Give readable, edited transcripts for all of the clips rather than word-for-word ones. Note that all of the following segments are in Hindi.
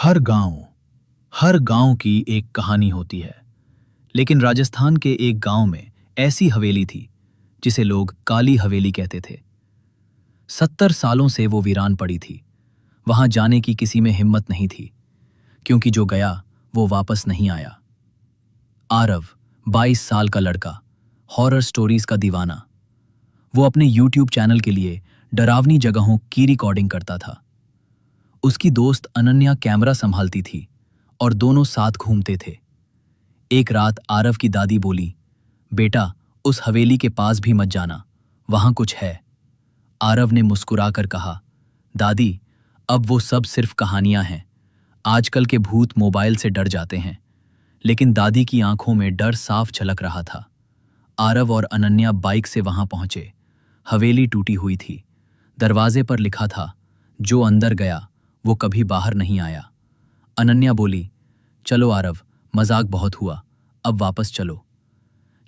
हर गांव की एक कहानी होती है, लेकिन राजस्थान के एक गांव में ऐसी हवेली थी जिसे लोग काली हवेली कहते थे। 70 सालों से वो वीरान पड़ी थी। वहां जाने की किसी में हिम्मत नहीं थी, क्योंकि जो गया वो वापस नहीं आया। आरव 22 साल का लड़का, हॉरर स्टोरीज का दीवाना। वो अपने YouTube चैनल के लिए डरावनी जगहों की रिकॉर्डिंग करता था। उसकी दोस्त अनन्या कैमरा संभालती थी और दोनों साथ घूमते थे। एक रात आरव की दादी बोली, बेटा उस हवेली के पास भी मत जाना, वहां कुछ है। आरव ने मुस्कुराकर कहा, दादी अब वो सब सिर्फ कहानियां हैं। आजकल के भूत मोबाइल से डर जाते हैं। लेकिन दादी की आंखों में डर साफ झलक रहा था। आरव और अनन्या बाइक से वहां पहुंचे। हवेली टूटी हुई थी। दरवाजे पर लिखा था, जो अंदर गया वो कभी बाहर नहीं आया। अनन्या बोली, चलो आरव, मजाक बहुत हुआ, अब वापस चलो।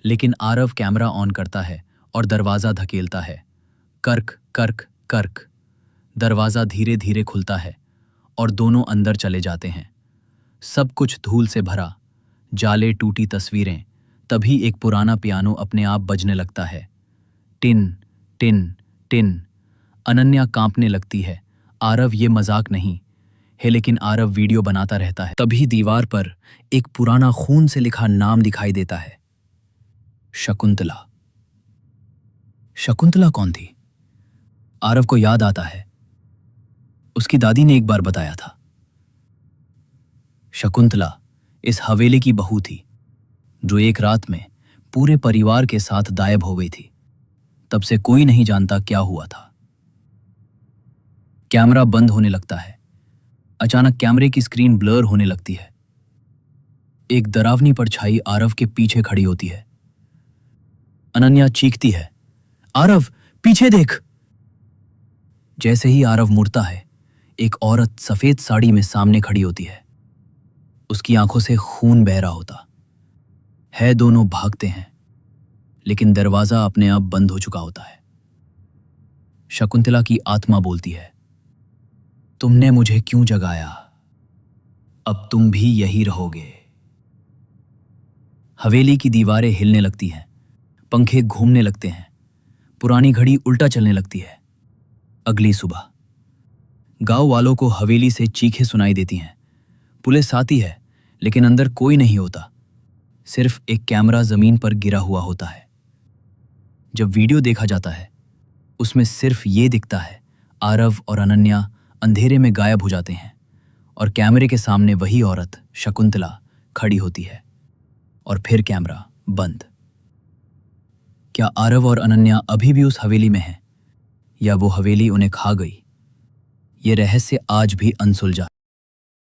लेकिन आरव कैमरा ऑन करता है और दरवाजा धकेलता है। कर्क कर्क कर्क। दरवाजा धीरे धीरे खुलता है और दोनों अंदर चले जाते हैं। सब कुछ धूल से भरा, जाले, टूटी तस्वीरें। तभी एक पुराना पियानो अपने आप बजने लगता है। Tin tin tin. अनन्या कांपने लगती है। आरव ये मजाक नहीं है, लेकिन आरव वीडियो बनाता रहता है। तभी दीवार पर एक पुराना खून से लिखा नाम दिखाई देता है, शकुंतला। शकुंतला कौन थी? आरव को याद आता है, उसकी दादी ने एक बार बताया था। शकुंतला इस हवेली की बहू थी, जो एक रात में पूरे परिवार के साथ गायब हो गई थी। तब से कोई नहीं जानता क्या हुआ था। कैमरा बंद होने लगता है। अचानक कैमरे की स्क्रीन ब्लर होने लगती है। एक डरावनी परछाई आरव के पीछे खड़ी होती है। अनन्या चीखती है, आरव पीछे देख। जैसे ही आरव मुड़ता है, एक औरत सफेद साड़ी में सामने खड़ी होती है। उसकी आंखों से खून बह रहा होता है। दोनों भागते हैं, लेकिन दरवाजा अपने आप बंद हो चुका होता है। शकुंतला की आत्मा बोलती है, तुमने मुझे क्यों जगाया? अब तुम भी यही रहोगे। हवेली की दीवारें हिलने लगती हैं, पंखे घूमने लगते हैं, पुरानी घड़ी उल्टा चलने लगती है। अगली सुबह गांव वालों को हवेली से चीखें सुनाई देती हैं। पुलिस आती है, लेकिन अंदर कोई नहीं होता। सिर्फ एक कैमरा जमीन पर गिरा हुआ होता है। जब वीडियो देखा जाता है, उसमें सिर्फ ये दिखता है, आरव और अनन्या अंधेरे में गायब हो जाते हैं और कैमरे के सामने वही औरत शकुंतला खड़ी होती है। और फिर कैमरा बंद। क्या आरव और अनन्या अभी भी उस हवेली में हैं, या वो हवेली उन्हें खा गई? ये रहस्य आज भी अनसुलझा।